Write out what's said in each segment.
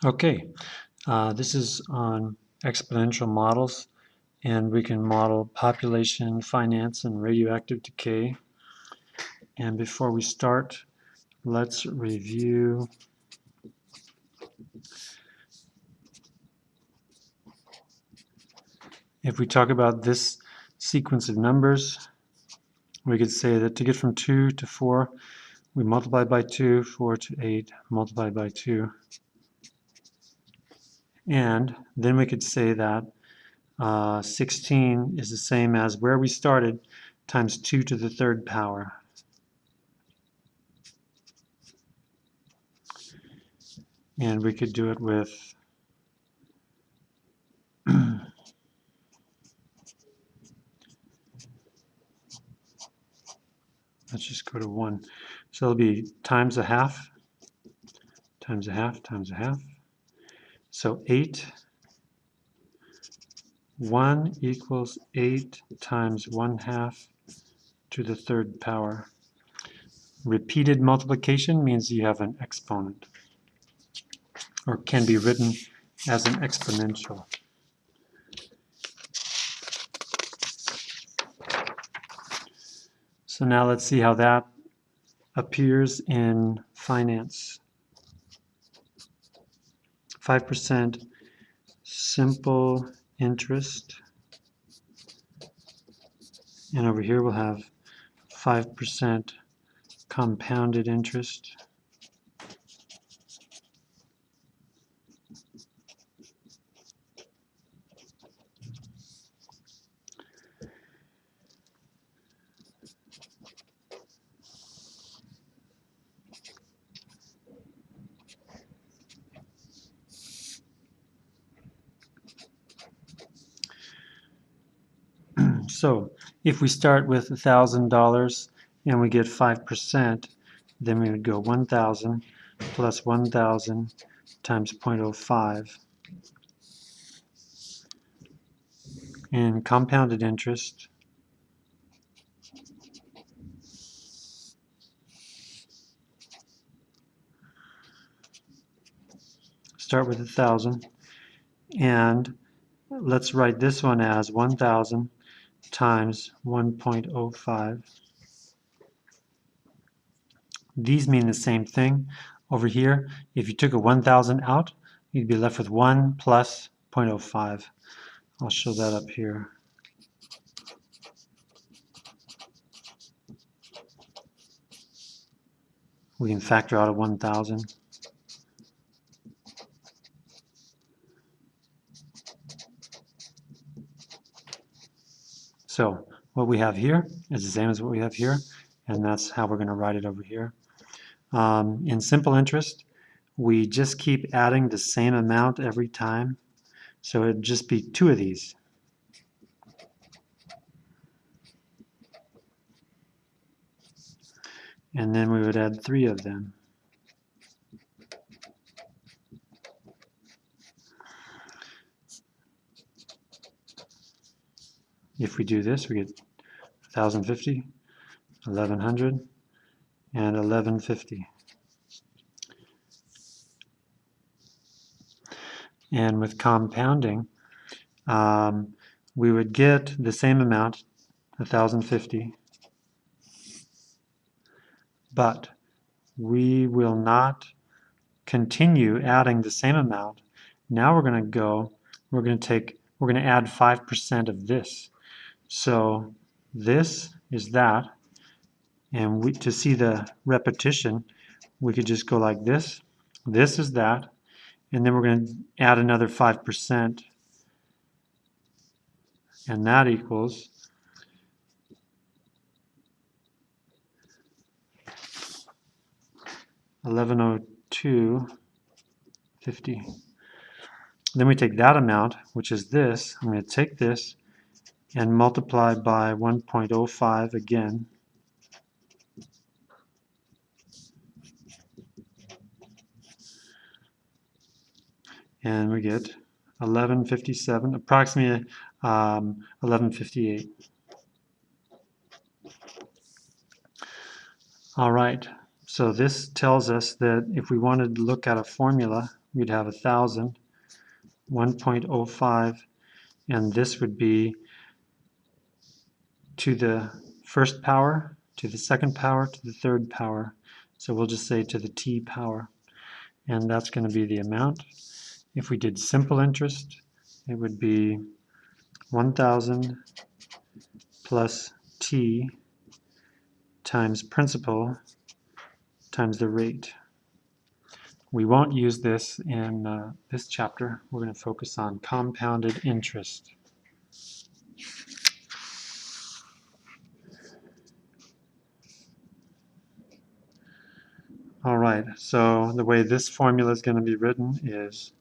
Okay, this is on exponential models, and we can model population, finance, and radioactive decay. And before we start, let's review if we talk about this sequence of numbers, we could say that to get from 2 to 4, we multiply by 2, 4 to 8, multiply by 2. And then we could say that 16 is the same as where we started times 2 to the third power. And we could do it with let's just go to 1. So it'll be times a half, times a half, times a half. So 8, 1 equals 8 times 1/2 to the third power. Repeated multiplication means you have an exponent, or can be written as an exponential. So now let's see how that appears in finance. 5% simple interest, and over here we'll have 5% compounded interest. So if we start with $1,000 and we get 5%, then we would go 1,000 plus 1,000 times 0.05. And compounded interest, start with 1,000, and let's write this one as 1,000 times 1.05. These mean the same thing. Over here, if you took a 1,000 out, you'd be left with 1 plus 0.05. I'll show that up here. We can factor out a 1,000. So what we have here is the same as what we have here, and that's how we're going to write it over here. In simple interest, we just keep adding the same amount every time. So it'd just be 2 of these. And then we would add 3 of them. If we do this, we get 1,050, 1,100, and 1,150. And with compounding, we would get the same amount, 1,050, but we will not continue adding the same amount. Now we're going to add 5% of this. So this is that, and to see the repetition, we could just go like this. This is that, and then we're going to add another 5%, and that equals 1102.50. Then we take that amount, which is this. I'm going to take this and multiply by 1.05 again. And we get 1157, approximately 1158. All right, so this tells us that if we wanted to look at a formula, we'd have 1,000, 1.05, and this would be to the first power, to the second power, to the third power. So we'll just say to the t power, and that's going to be the amount. If we did simple interest, it would be 1,000 plus t times principal times the rate. We won't use this in this chapter. We're going to focus on compounded interest. All right, so the way this formula is going to be written is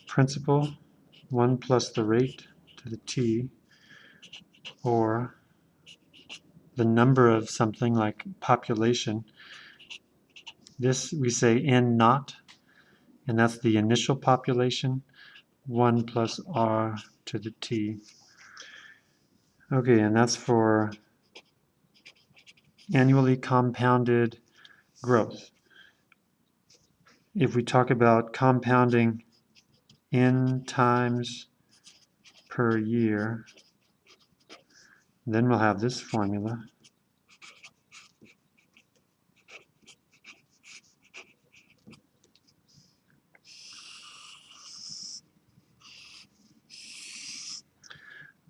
principal 1 plus the rate to the t, or the number of something like population. This we say n naught, and that's the initial population, 1 plus r to the t. Okay, and that's for annually compounded growth. If we talk about compounding n times per year, then we'll have this formula.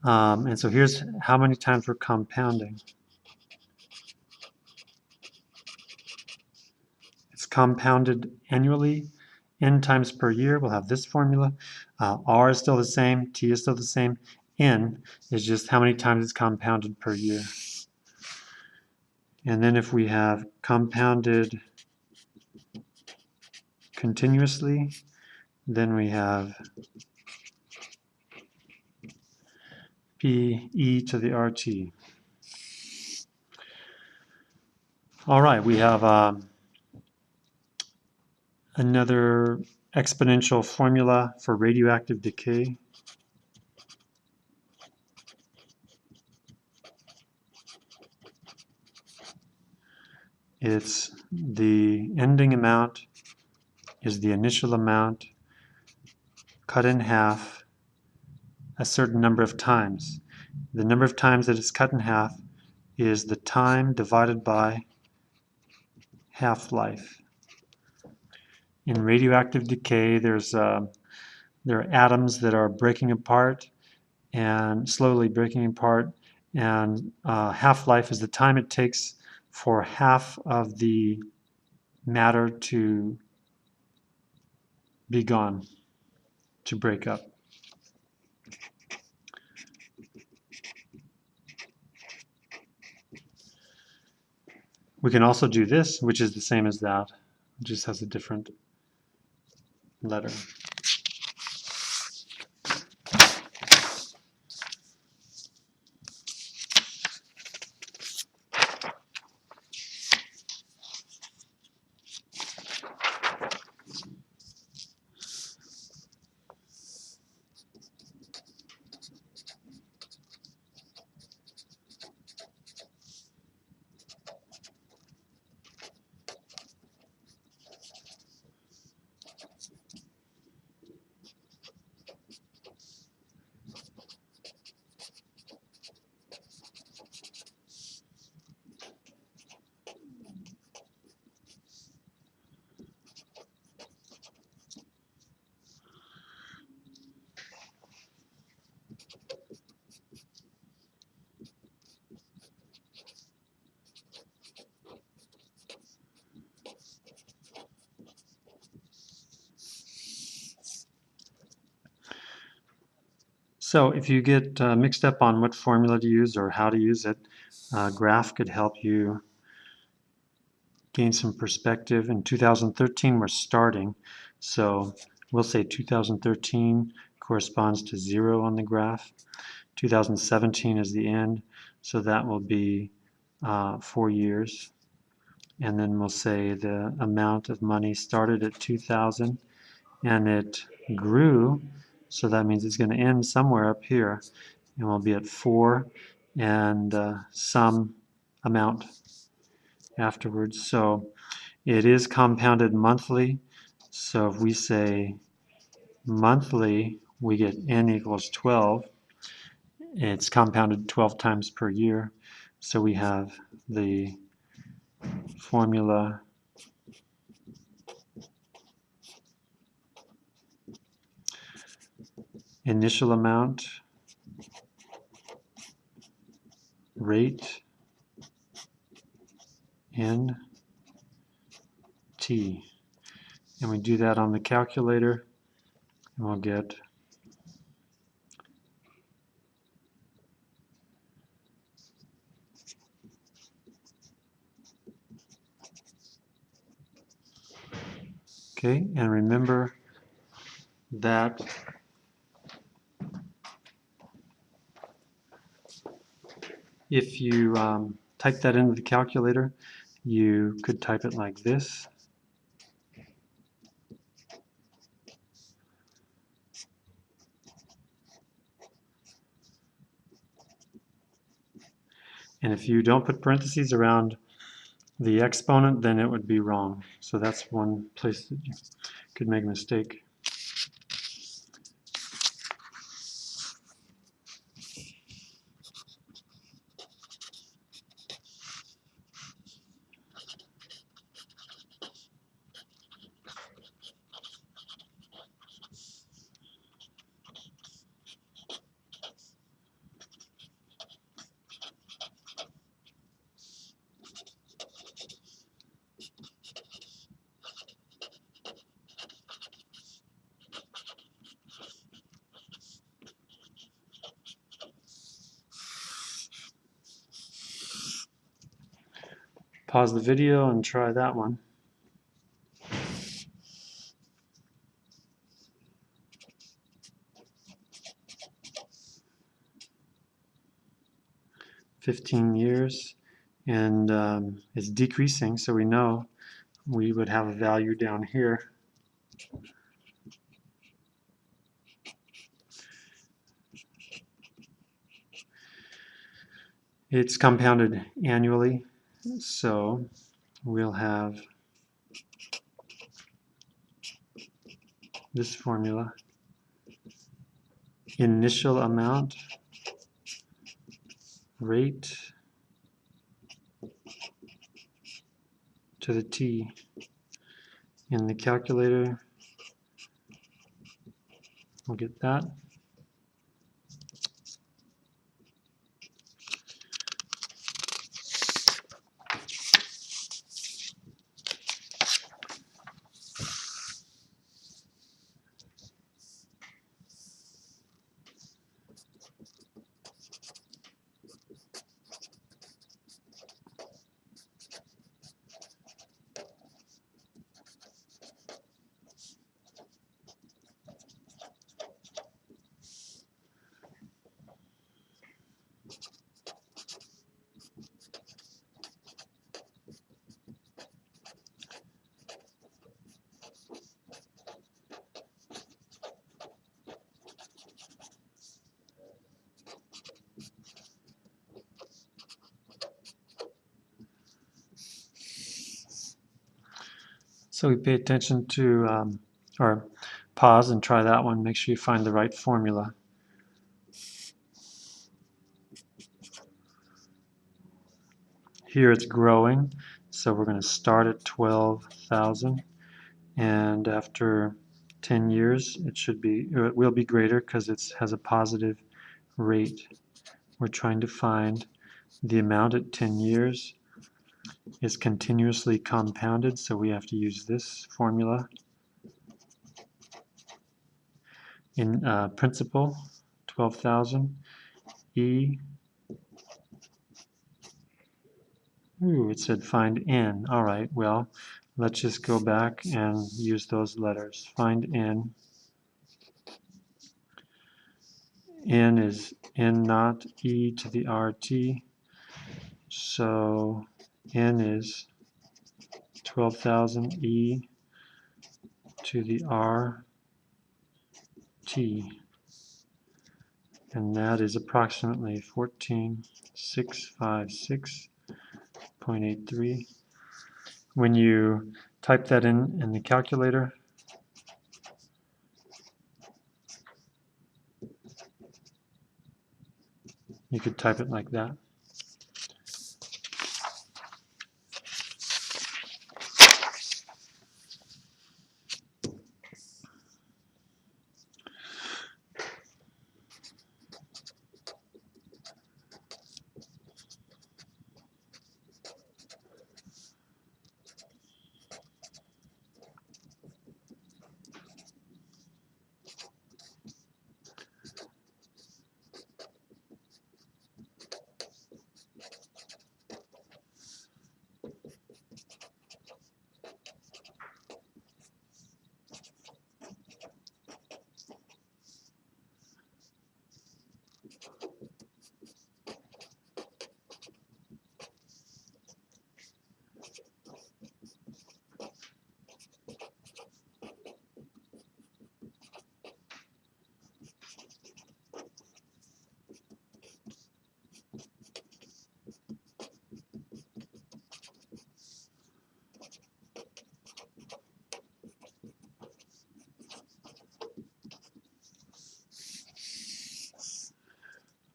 And so here's how many times we're compounding. It's compounded annually, n times per year. We'll have this formula. R is still the same, t is still the same. N is just how many times it's compounded per year. And then if we have compounded continuously, then we have p e to the rt. All right, we have another exponential formula for radioactive decay. It's the ending amount is the initial amount cut in half a certain number of times. The number of times that it's cut in half is the time divided by half-life. In radioactive decay, there are atoms that are breaking apart and slowly breaking apart, and half-life is the time it takes for half of the matter to be gone, to break up. We can also do this, which is the same as that, it just has a different letter. So if you get mixed up on what formula to use or how to use it, graph could help you gain some perspective. In 2013, we're starting, so we'll say 2013 corresponds to 0 on the graph. 2017 is the end, so that will be 4 years. And then we'll say the amount of money started at 2,000 and it grew, so that means it's going to end somewhere up here, and we'll be at 4 and some amount afterwards. So It is compounded monthly, so if we say monthly, we get n equals 12. It's compounded 12 times per year, so we have the formula initial amount, rate, n, t. And we do that on the calculator, and we'll get okay, and remember that if you type that into the calculator, you could type it like this. And if you don't put parentheses around the exponent, then it would be wrong. So that's one place that you could make a mistake. Pause the video and try that one. $15 years, and it's decreasing, so we know we would have a value down here. It's compounded annually, so we'll have this formula. Initial amount, rate to the t. In the calculator, we'll get that. So we pay attention to, or pause and try that one. Make sure you find the right formula. Here it's growing, so we're going to start at 12,000, and after 10 years it will be greater because it has a positive rate. We're trying to find the amount at 10 years is continuously compounded, so we have to use this formula. In principal, 12,000, E. Ooh, it said find N. All right, well, let's just go back and use those letters. Find N. N is N naught E to the RT. So N is 12,000 E to the RT. And that is approximately 14,656.83. when you type that in the calculator, you could type it like that.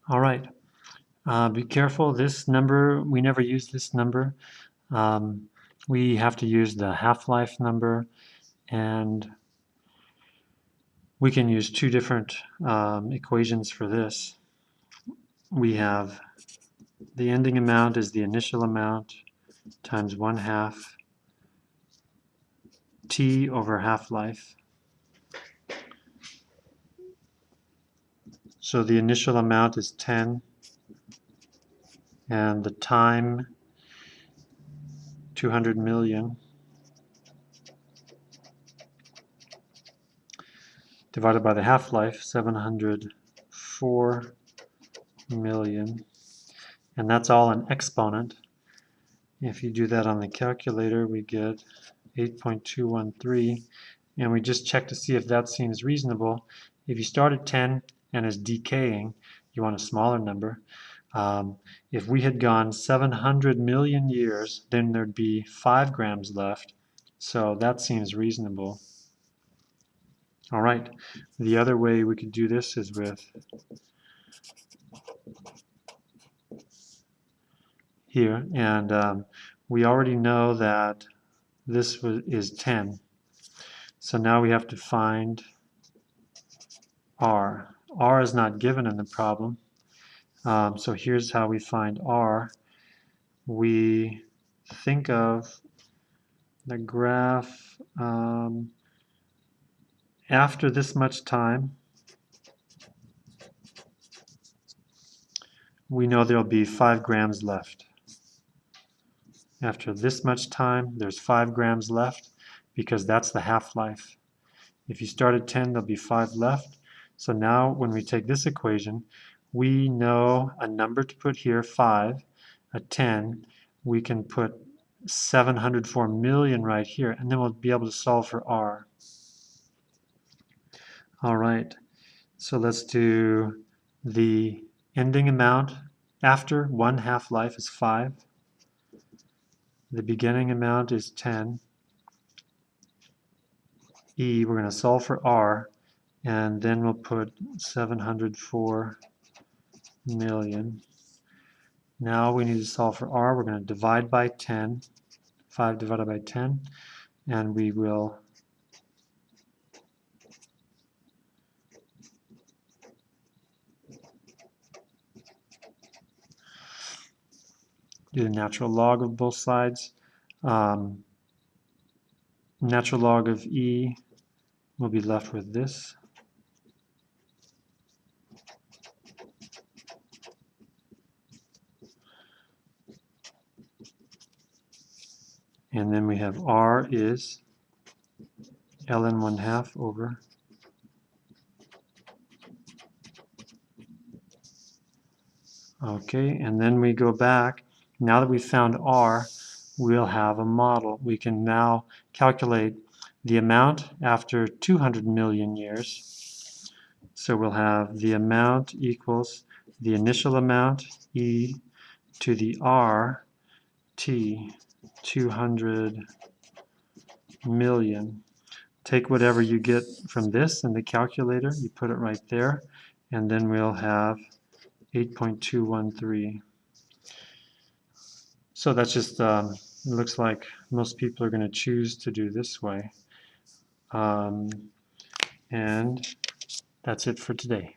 All right. Be careful. This number, we never use this number. We have to use the half-life number, and we can use two different equations for this. We have the ending amount is the initial amount times 1/2 t over half-life. So the initial amount is 10, and the time 200 million divided by the half-life 704 million, and that's all an exponent. If you do that on the calculator, we get 8.213, and we just check to see if that seems reasonable. If you start at 10 and is decaying, you want a smaller number. If we had gone 700 million years, then there'd be 5 grams left, so that seems reasonable. All right, the other way we could do this is with here, and we already know that this is 10. So now we have to find R. R is not given in the problem. So here's how we find R. We think of the graph after this much time. We know there'll be 5 grams left. After this much time, there's 5 grams left because that's the half-life. If you start at 10, there'll be 5 left. So now when we take this equation, we know a number to put here, 5. At 10, we can put 704 million right here, and then we'll be able to solve for R. All right, so let's do the ending amount after 1 half-life is 5. The beginning amount is 10. E, we're going to solve for R, and then we'll put 704 million. Now we need to solve for R. We're going to divide by 10, 5 divided by 10, and we will do the natural log of both sides. Natural log of E will be left with this. And then we have R is ln 1/2 over okay, and then we go back. Now that we've found R, we'll have a model. We can now calculate the amount after 200 million years. So we'll have the amount equals the initial amount, E, to the R, T 200 million. Take whatever you get from this in the calculator, you put it right there, and then we'll have 8.213. So that's just, it looks like most people are going to choose to do this way. And that's it for today.